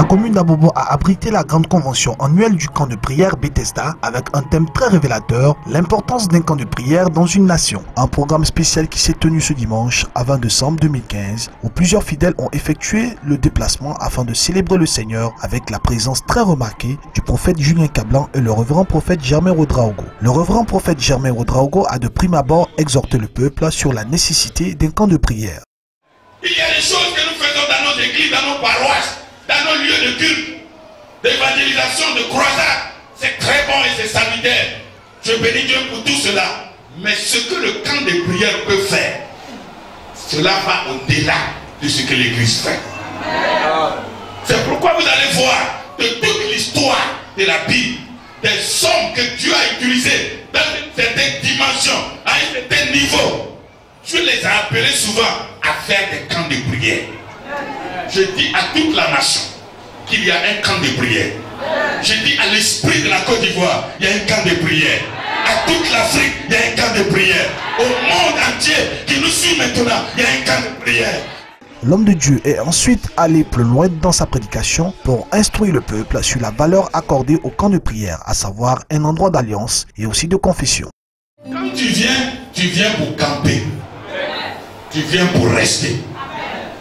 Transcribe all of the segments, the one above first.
La commune d'Abobo a abrité la grande convention annuelle du camp de prière Bethesda avec un thème très révélateur, l'importance d'un camp de prière dans une nation. Un programme spécial qui s'est tenu ce dimanche à 20 décembre 2015 où plusieurs fidèles ont effectué le déplacement afin de célébrer le Seigneur avec la présence très remarquée du prophète Julien Cablan et le révérend prophète Germain Ouedraogo. Le révérend prophète Germain Ouedraogo a de prime abord exhorté le peuple sur la nécessité d'un camp de prière. Il y a des choses que nous faisons dans nos églises, dans nos paroisses, dans nos lieux de culte, d'évangélisation, de croisade. C'est très bon et c'est salutaire. Je bénis Dieu pour tout cela. Mais ce que le camp de prière peut faire, cela va au-delà de ce que l'Église fait. C'est pourquoi vous allez voir de toute l'histoire de la Bible, des hommes que Dieu a utilisés dans une certaine dimension, à un certain niveau. Dieu les a appelés souvent à faire des camps de prière. Je dis à toute la nation qu'il y a un camp de prière. Je dis à l'esprit de la Côte d'Ivoire, il y a un camp de prière. À toute l'Afrique, il y a un camp de prière. Au monde entier qui nous suit maintenant, il y a un camp de prière. L'homme de Dieu est ensuite allé plus loin dans sa prédication pour instruire le peuple sur la valeur accordée au camp de prière, à savoir un endroit d'alliance et aussi de confession. Quand tu viens pour camper. Tu viens pour rester.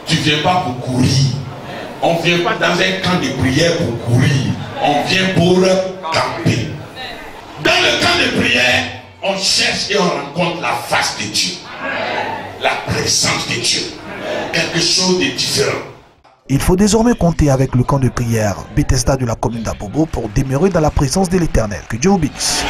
Tu ne viens pas pour courir. On ne vient pas dans un camp de prière pour courir. On vient pour camper. Dans le camp de prière, on cherche et on rencontre la face de Dieu. La présence de Dieu. Quelque chose de différent. Il faut désormais compter avec le camp de prière Bethesda de la commune d'Abobo pour demeurer dans la présence de l'Éternel. Que Dieu vous bénisse.